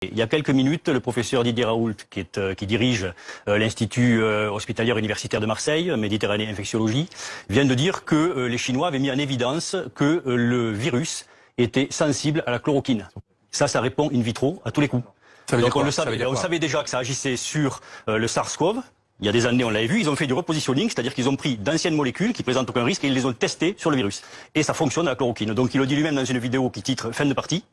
Il y a quelques minutes, le professeur Didier Raoult, qui dirige l'Institut hospitalier universitaire de Marseille, Méditerranée Infectiologie, vient de dire que les Chinois avaient mis en évidence que le virus était sensible à la chloroquine. Ça répond in vitro à tous les coups. Donc on le savait. On savait déjà que ça agissait sur le SARS-CoV. Il y a des années, on l'avait vu, ils ont fait du repositioning, c'est-à-dire qu'ils ont pris d'anciennes molécules qui présentent aucun risque et ils les ont testées sur le virus. Et ça fonctionne à la chloroquine. Donc il le dit lui-même dans une vidéo qui titre fin de partie.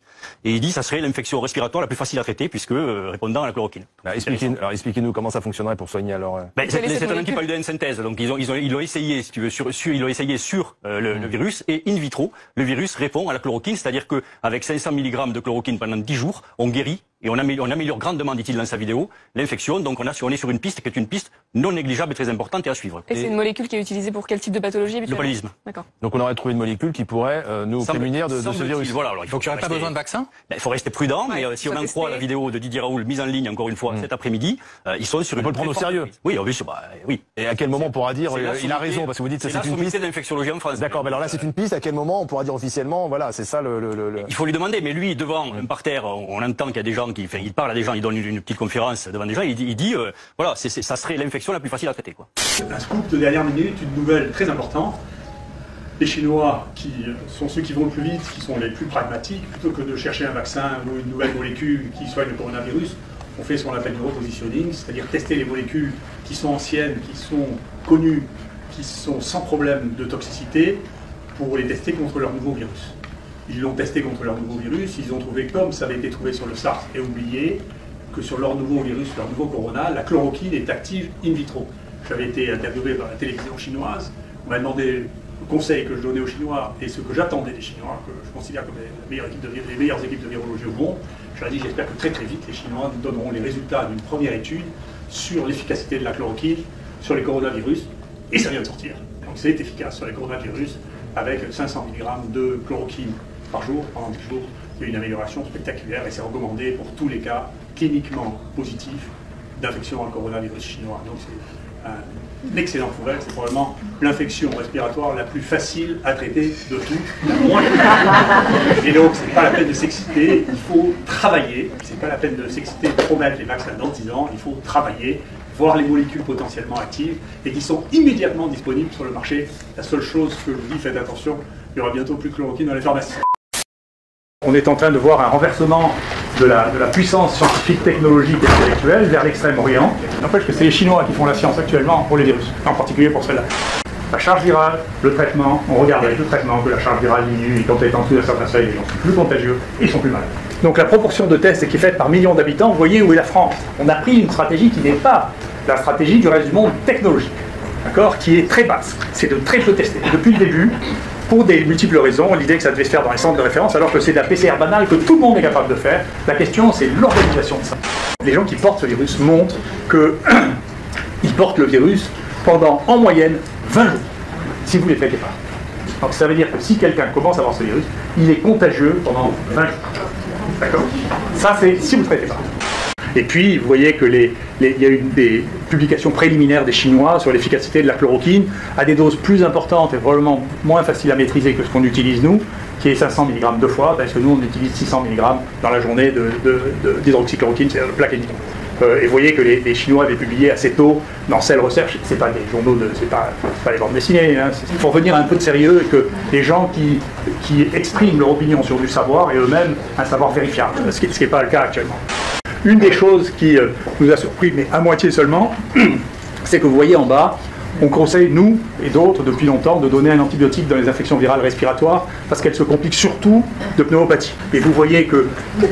Et il dit que ça serait l'infection respiratoire la plus facile à traiter puisque répondant à la chloroquine. Alors expliquez-nous comment ça fonctionnerait pour soigner alors. C'est un antipaludin synthèse. Donc ils l'ont essayé, si tu veux, ils l'ont essayé sur le virus et in vitro, le virus répond à la chloroquine, c'est-à-dire que avec 500 mg de chloroquine pendant 10 jours, on guérit. Et on améliore grandement, dit-il dans sa vidéo, l'infection. Donc on est sur une piste qui est une piste non négligeable et très importante et à suivre. Et c'est une molécule qui est utilisée pour quel type de pathologie habituellement? Le paludisme. D'accord. Donc on aurait trouvé une molécule qui pourrait nous prémunir de ce virus. Voilà, alors, donc il n'y aurait pas besoin de vaccin? Il faut rester prudent, mais si on en croit la vidéo de Didier Raoult mise en ligne encore une fois cet après-midi, ils sont sur on peut le prendre au sérieux. Oui, oui. Et à quel moment on pourra dire il a raison, parce que vous dites que c'est une piste d'infectiologie en France. D'accord, mais alors là c'est une piste, à quel moment on pourra dire officiellement, voilà, c'est ça le... Il faut lui demander, mais lui, devant un parterre, on entend qu'il y a des gens il parle à des gens, il donne une petite conférence devant des gens, il dit voilà, ça serait l'infection la plus facile à traiter, quoi. Un scoop de dernière minute, une nouvelle très importante. Les Chinois, qui sont ceux qui vont le plus vite, qui sont les plus pragmatiques, plutôt que de chercher un vaccin ou une nouvelle molécule qui soigne le coronavirus, on fait ce qu'on appelle du repositioning, c'est-à-dire tester les molécules qui sont anciennes, qui sont connues, qui sont sans problème de toxicité, pour les tester contre leur nouveau virus. Ils l'ont testé contre leur nouveau virus, ils ont trouvé, comme ça avait été trouvé sur le SARS et oublié, que sur leur nouveau virus, leur nouveau corona, la chloroquine est active in vitro. J'avais été interviewé par la télévision chinoise, on m'a demandé le conseil que je donnais aux Chinois et ce que j'attendais des Chinois, que je considère comme les meilleures équipes de virologie au monde. Je leur ai dit, j'espère que très très vite, les Chinois nous donneront les résultats d'une première étude sur l'efficacité de la chloroquine sur les coronavirus, et ça vient de sortir. Donc c'est efficace sur les coronavirus, avec 500 mg de chloroquine par jour, pendant 10 jours. Il y a une amélioration spectaculaire et c'est recommandé pour tous les cas cliniquement positifs d'infection dans le coronavirus chinois. Donc c'est un excellent nouvelle, c'est probablement l'infection respiratoire la plus facile à traiter de tout, la moins et donc c'est pas la peine de s'exciter, il faut travailler, c'est pas la peine de s'exciter, de promettre les vaccins dans 10 ans, il faut travailler, voir les molécules potentiellement actives et qui sont immédiatement disponibles sur le marché. La seule chose que je vous dis, faites attention, il y aura bientôt plus de chloroquine dans les pharmacies. On est en train de voir un renversement de la puissance scientifique, technologique et intellectuelle vers l'Extrême-Orient. N'empêche que c'est les Chinois qui font la science actuellement pour les virus, en particulier pour celle-là. La charge virale, le traitement, on regarde avec le traitement que la charge virale diminue et quand elle est en dessous d'un certain seuil, les gens sont plus contagieux et ils sont plus malades. Donc la proportion de tests qui est faite par million d'habitants, vous voyez où est la France. On a pris une stratégie qui n'est pas la stratégie du reste du monde technologique, d'accord, qui est très basse. C'est de très peu tester. Depuis le début, pour des multiples raisons, l'idée que ça devait se faire dans les centres de référence, alors que c'est de la PCR banale que tout le monde est capable de faire. La question, c'est l'organisation de ça. Les gens qui portent ce virus montrent qu'ils portent le virus pendant, en moyenne, 20 jours, si vous ne les traitez pas. Donc ça veut dire que si quelqu'un commence à avoir ce virus, il est contagieux pendant 20 jours. D'accord? Ça, c'est si vous ne le traitez pas. Et puis, vous voyez que il y a eu des publications préliminaires des Chinois sur l'efficacité de la chloroquine à des doses plus importantes et probablement moins faciles à maîtriser que ce qu'on utilise nous, qui est 500 mg 2 fois, parce que nous, on utilise 600 mg dans la journée d'hydroxychloroquine, c'est-à-dire le plaquenil. Et vous voyez que les Chinois avaient publié assez tôt dans Cell Research, c'est pas des journaux, c'est pas les bandes dessinées, hein, c'est pour venir un peu de sérieux et que les gens qui expriment leur opinion sur du savoir et eux-mêmes un savoir vérifiable, ce qui n'est pas le cas actuellement. Une des choses qui nous a surpris, mais à moitié seulement, c'est que vous voyez en bas, on conseille, nous et d'autres, depuis longtemps, de donner un antibiotique dans les infections virales respiratoires parce qu'elles se compliquent surtout de pneumopathie. Et vous voyez que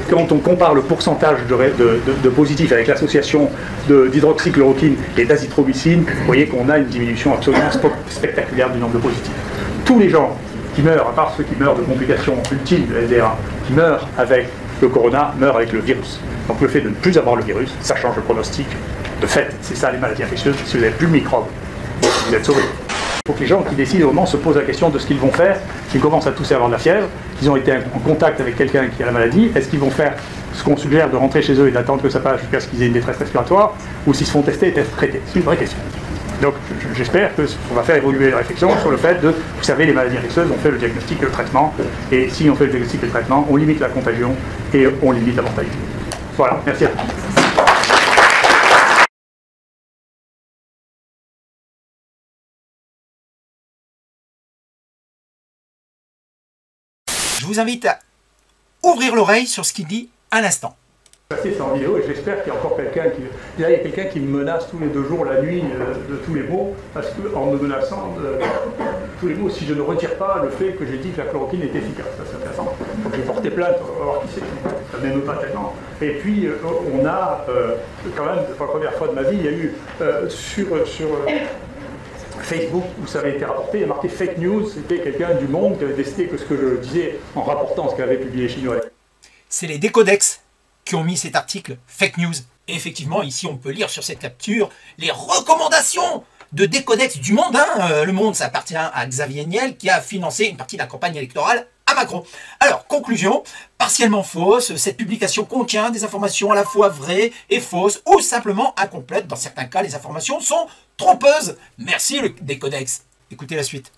quand on compare le pourcentage de positifs avec l'association d'hydroxychloroquine et d'azithromycine, vous voyez qu'on a une diminution absolument spectaculaire du nombre de positifs. Tous les gens qui meurent, à part ceux qui meurent de complications ultimes de SDA, qui meurent avec le corona, meurent avec le virus. Donc le fait de ne plus avoir le virus, ça change le pronostic. De fait, c'est ça les maladies infectieuses, si vous n'avez plus le microbe, vous êtes sauvés. Il faut que les gens qui décident au moment se posent la question de ce qu'ils vont faire, s'ils commencent à tousser, avoir de la fièvre, qu'ils ont été en contact avec quelqu'un qui a la maladie, est-ce qu'ils vont faire ce qu'on suggère de rentrer chez eux et d'attendre que ça passe jusqu'à ce qu'ils aient une détresse respiratoire, ou s'ils se font tester et être traités? C'est une vraie question. Donc j'espère qu'on va faire évoluer la réflexion sur le fait de, vous savez, les maladies infectieuses, on fait le diagnostic et le traitement, et si on fait le diagnostic et le traitement, on limite la contagion et on limite la mortalité. Voilà, merci à vous. Je vous invite à ouvrir l'oreille sur ce qu'il dit à l'instant. C'est en vidéo et j'espère qu'il y a encore quelqu'un qui... Là, il y a quelqu'un qui me menace tous les 2 jours, la nuit, de tous les mots, parce qu'en me menaçant de tous les mots, si je ne retire pas le fait que j'ai dit que la chloroquine est efficace. Ça, c'est intéressant. Donc j'ai porté plainte, on va voir qui c'est, ça m'aime pas tellement. Et puis, on a, quand même, pour la première fois de ma vie, il y a eu sur Facebook, où ça avait été rapporté, il y a marqué fake news, c'était quelqu'un du Monde qui avait décidé que ce que je disais en rapportant ce qu'avaient publié les Chinois. C'est les Décodex qui ont mis cet article fake news. Et effectivement, ici, on peut lire sur cette capture les recommandations de Décodex du Monde. Le Monde, ça appartient à Xavier Niel, qui a financé une partie de la campagne électorale à Macron. Alors, conclusion, partiellement fausse, cette publication contient des informations à la fois vraies et fausses, ou simplement incomplètes. Dans certains cas, les informations sont trompeuses. Merci le Décodex. Écoutez la suite.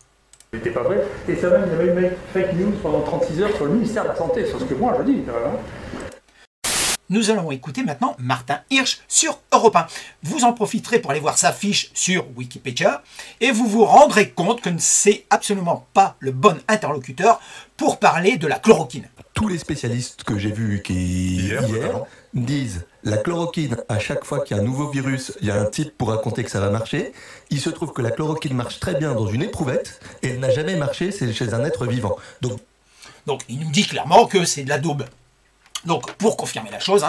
C'était pas vrai. Et ça même, il y avait eu fake news pendant 36 heures sur le ministère de la Santé, sur ce que moi je dis. Nous allons écouter maintenant Martin Hirsch sur Europe 1. Vous en profiterez pour aller voir sa fiche sur Wikipédia et vous vous rendrez compte que c'est absolument pas le bon interlocuteur pour parler de la chloroquine. Tous les spécialistes que j'ai vus hier disent la chloroquine, à chaque fois qu'il y a un nouveau virus, il y a un type pour raconter que ça va marcher. Il se trouve que la chloroquine marche très bien dans une éprouvette et elle n'a jamais marché chez un être vivant. Donc il nous dit clairement que c'est de la daube. Donc, pour confirmer la chose,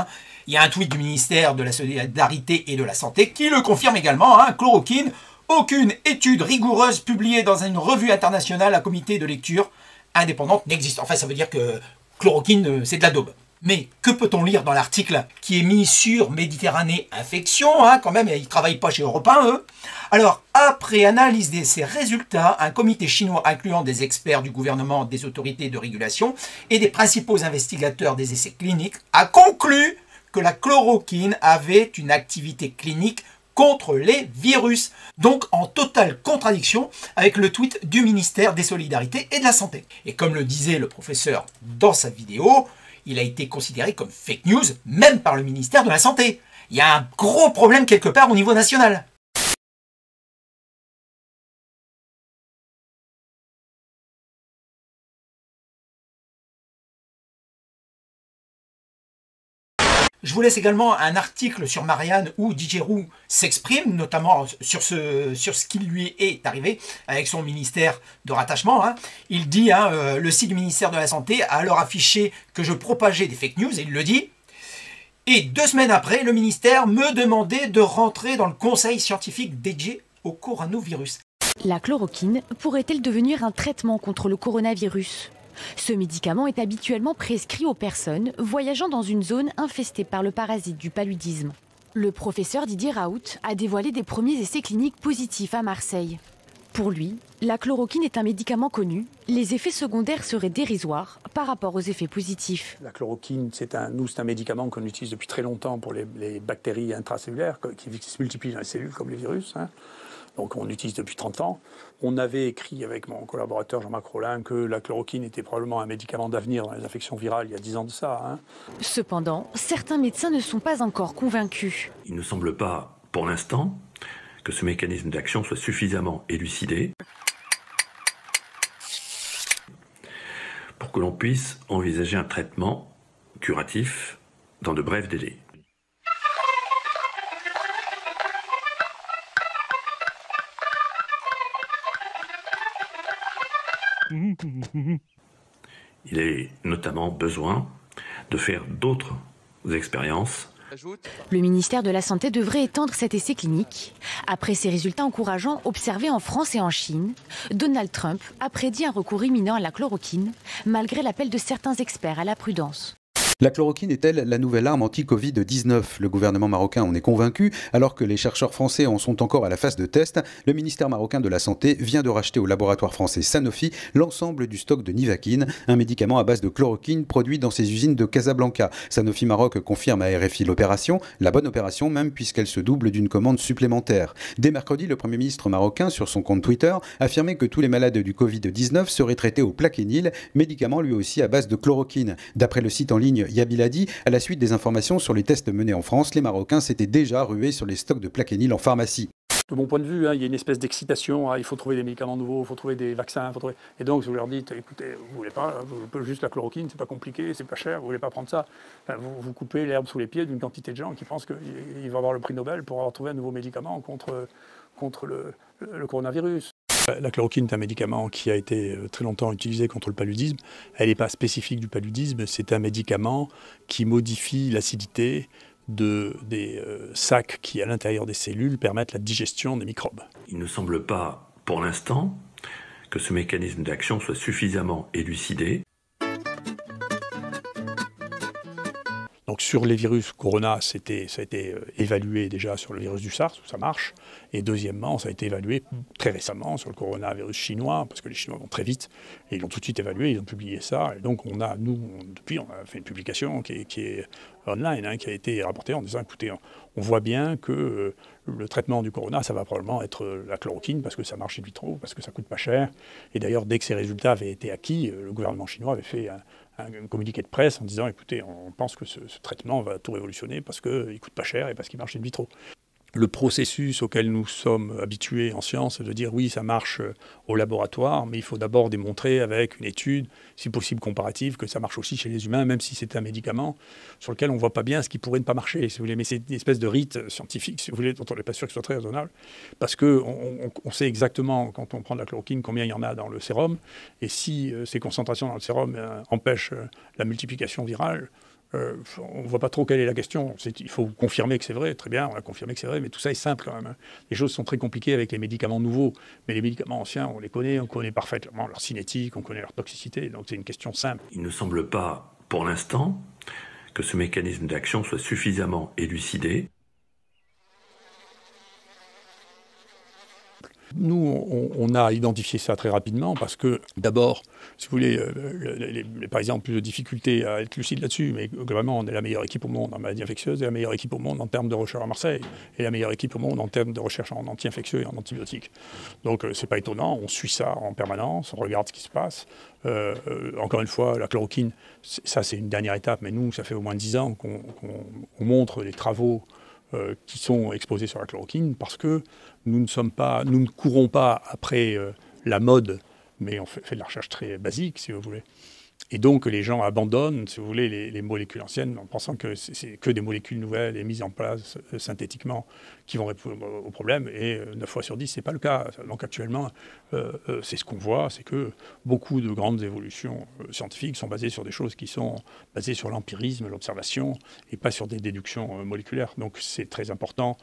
il y a un tweet du ministère de la Solidarité et de la Santé qui le confirme également. Chloroquine, aucune étude rigoureuse publiée dans une revue internationale à comité de lecture indépendante n'existe. Enfin, ça veut dire que chloroquine, c'est de la daube. Mais que peut-on lire dans l'article qui est mis sur Méditerranée Infection, quand même, ils ne travaillent pas chez Europe 1, eux. Alors, après analyse de ces résultats, un comité chinois incluant des experts du gouvernement, des autorités de régulation et des principaux investigateurs des essais cliniques a conclu que la chloroquine avait une activité clinique contre les virus. Donc en totale contradiction avec le tweet du ministère des Solidarités et de la Santé. Et comme le disait le professeur dans sa vidéo, il a été considéré comme fake news, même par le ministère de la Santé. Il y a un gros problème quelque part au niveau national. Je vous laisse également un article sur Marianne où DJ Roux s'exprime, notamment sur ce qui lui est arrivé avec son ministère de rattachement. Il dit, le site du ministère de la Santé a alors affiché que je propageais des fake news, et il le dit. Et 2 semaines après, le ministère me demandait de rentrer dans le conseil scientifique dédié au coronavirus. La chloroquine pourrait-elle devenir un traitement contre le coronavirus ? Ce médicament est habituellement prescrit aux personnes voyageant dans une zone infestée par le parasite du paludisme. Le professeur Didier Raoult a dévoilé des premiers essais cliniques positifs à Marseille. Pour lui, la chloroquine est un médicament connu. Les effets secondaires seraient dérisoires par rapport aux effets positifs. La chloroquine, c'est un médicament qu'on utilise depuis très longtemps pour les bactéries intracellulaires qui se multiplient dans les cellules comme les virus. Donc on l'utilise depuis 30 ans. On avait écrit avec mon collaborateur Jean-Marc Rollin que la chloroquine était probablement un médicament d'avenir dans les infections virales il y a 10 ans de ça. Cependant, certains médecins ne sont pas encore convaincus. Il ne semble pas, pour l'instant, que ce mécanisme d'action soit suffisamment élucidé pour que l'on puisse envisager un traitement curatif dans de brefs délais. Il est notamment besoin de faire d'autres expériences. Le ministère de la Santé devrait étendre cet essai clinique. Après ces résultats encourageants observés en France et en Chine, Donald Trump a prédit un recours imminent à la chloroquine, malgré l'appel de certains experts à la prudence. La chloroquine est-elle la nouvelle arme anti-Covid-19 ? Le gouvernement marocain en est convaincu, alors que les chercheurs français en sont encore à la phase de test. Le ministère marocain de la Santé vient de racheter au laboratoire français Sanofi l'ensemble du stock de Nivaquine, un médicament à base de chloroquine produit dans ses usines de Casablanca. Sanofi Maroc confirme à RFI l'opération, la bonne opération même puisqu'elle se double d'une commande supplémentaire. Dès mercredi, le Premier ministre marocain, sur son compte Twitter, affirmait que tous les malades du Covid-19 seraient traités au Plaquenil, médicament lui aussi à base de chloroquine. D'après le site en ligne ligne Yabiladi. À la suite des informations sur les tests menés en France, les Marocains s'étaient déjà rués sur les stocks de Plaquenil en pharmacie. De mon point de vue, il y a une espèce d'excitation. Il faut trouver des médicaments nouveaux, il faut trouver des vaccins. Et donc, vous leur dites, écoutez, vous voulez pas, juste la chloroquine, c'est pas compliqué, c'est pas cher, vous voulez pas prendre ça. Enfin, vous coupez l'herbe sous les pieds d'une quantité de gens qui pensent qu'ils vont avoir le prix Nobel pour avoir trouvé un nouveau médicament contre le coronavirus. La chloroquine est un médicament qui a été très longtemps utilisé contre le paludisme. Elle n'est pas spécifique du paludisme, c'est un médicament qui modifie l'acidité des sacs qui, à l'intérieur des cellules, permettent la digestion des microbes. Il ne semble pas, pour l'instant, que ce mécanisme d'action soit suffisamment élucidé. Donc sur les virus corona, ça a été évalué déjà sur le virus du SARS, où ça marche. Et deuxièmement, ça a été évalué très récemment sur le coronavirus chinois, parce que les Chinois vont très vite. Et ils l'ont tout de suite évalué, ils ont publié ça. Et donc on a fait une publication qui est online, qui a été rapportée en disant, écoutez, on voit bien que le traitement du corona, ça va probablement être la chloroquine, parce que ça marche in vitro, parce que ça coûte pas cher. Et d'ailleurs, dès que ces résultats avaient été acquis, le gouvernement chinois avait fait un communiqué de presse en disant, écoutez, on pense que ce traitement va tout révolutionner parce qu'il coûte pas cher et parce qu'il marche in vitro. Le processus auquel nous sommes habitués en science, c'est de dire oui, ça marche au laboratoire, mais il faut d'abord démontrer avec une étude, si possible comparative, que ça marche aussi chez les humains, même si c'est un médicament sur lequel on ne voit pas bien ce qui pourrait ne pas marcher, si vous voulez. Mais c'est une espèce de rite scientifique, si vous voulez, dont on n'est pas sûr qu'il soit très raisonnable, parce qu'on sait exactement, quand on prend de la chloroquine, combien il y en a dans le sérum, et si ces concentrations dans le sérum empêchent la multiplication virale, on ne voit pas trop quelle est la question. Il faut confirmer que c'est vrai, très bien, on a confirmé que c'est vrai, mais tout ça est simple quand même. Les choses sont très compliquées avec les médicaments nouveaux, mais les médicaments anciens, on connaît parfaitement leur cinétique, on connaît leur toxicité, donc c'est une question simple. Il ne semble pas, pour l'instant, que ce mécanisme d'action soit suffisamment élucidé. Nous, on a identifié ça très rapidement parce que, d'abord, si vous voulez, par exemple, plus de difficultés à être lucide là-dessus, mais globalement, on est la meilleure équipe au monde en maladies infectieuses et la meilleure équipe au monde en termes de recherche à Marseille et la meilleure équipe au monde en termes de recherche en anti-infectieux et en antibiotiques. Donc, c'est pas étonnant, on suit ça en permanence, on regarde ce qui se passe. Encore une fois, la chloroquine, ça c'est une dernière étape, mais nous, ça fait au moins 10 ans qu'on montre les travaux qui sont exposés sur la chloroquine parce que nous ne courons pas après la mode, mais on fait de la recherche très basique, si vous voulez. Et donc, les gens abandonnent, si vous voulez, les molécules anciennes en pensant que c'est que des molécules nouvelles et mises en place synthétiquement qui vont répondre au problème. Et 9 fois sur 10, ce n'est pas le cas. Donc, actuellement, c'est ce qu'on voit, c'est que beaucoup de grandes évolutions scientifiques sont basées sur des choses qui sont basées sur l'empirisme, l'observation, et pas sur des déductions moléculaires. Donc, c'est très important.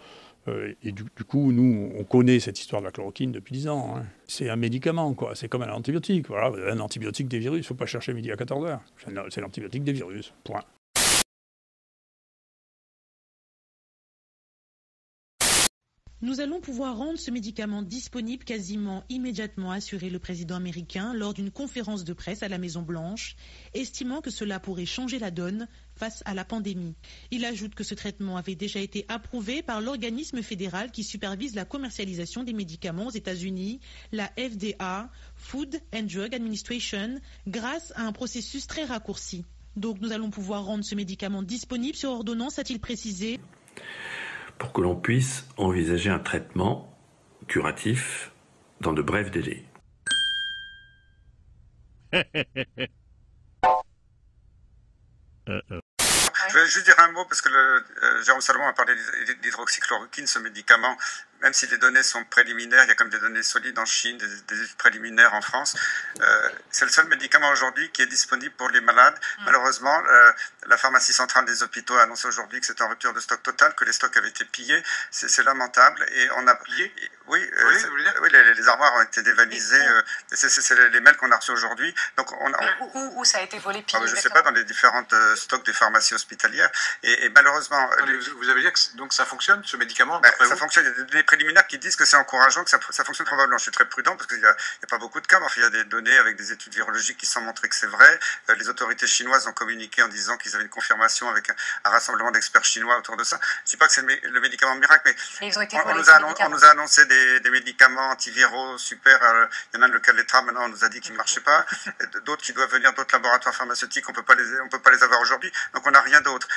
Et du coup, nous, on connaît cette histoire de la chloroquine depuis 10 ans. C'est un médicament, quoi. C'est comme un antibiotique. Voilà, vous avez un antibiotique des virus, il ne faut pas chercher midi à 14h. C'est l'antibiotique des virus, point. Nous allons pouvoir rendre ce médicament disponible quasiment immédiatement, a assuré le président américain lors d'une conférence de presse à la Maison-Blanche, estimant que cela pourrait changer la donne face à la pandémie. Il ajoute que ce traitement avait déjà été approuvé par l'organisme fédéral qui supervise la commercialisation des médicaments aux États-Unis, la FDA, Food and Drug Administration, grâce à un processus très raccourci. Donc nous allons pouvoir rendre ce médicament disponible sur ordonnance, a-t-il précisé. Pour que l'on puisse envisager un traitement curatif dans de brefs délais. Je vais juste dire un mot, parce que Jérôme Salomon a parlé d'hydroxychloroquine, ce médicament, même si les données sont préliminaires, il y a quand même des données solides en Chine, des études préliminaires en France. C'est le seul médicament aujourd'hui qui est disponible pour les malades. Malheureusement, la pharmacie centrale des hôpitaux a annoncé aujourd'hui que c'était en rupture de stock totale, que les stocks avaient été pillés. C'est lamentable. Et on a pillé. Oui, les armoires ont été dévalisées. C'est les mails qu'on a reçus aujourd'hui. Donc où ça a été volé, pillé? Je ne sais pas, dans les différentes stocks des pharmacies hospitalières. Et malheureusement... Vous avez dit que donc ça fonctionne, ce médicament? Ça fonctionne. Il y a des données préliminaires qui disent que c'est encourageant, que ça fonctionne probablement. Je suis très prudent parce qu'il n'y a pas beaucoup de cas, mais enfin, il y a des données avec des études virologiques qui semblent montrer que c'est vrai. Les autorités chinoises ont communiqué en disant qu'ils avaient une confirmation avec un rassemblement d'experts chinois autour de ça. Je ne dis pas que c'est le médicament miracle, mais on nous a annoncé des médicaments antiviraux super. Il y en a le Caletra, maintenant on nous a dit qu'il ne marchait pas. D'autres qui doivent venir d'autres laboratoires pharmaceutiques, on peut pas les avoir aujourd'hui. Donc on n'a rien d'autre.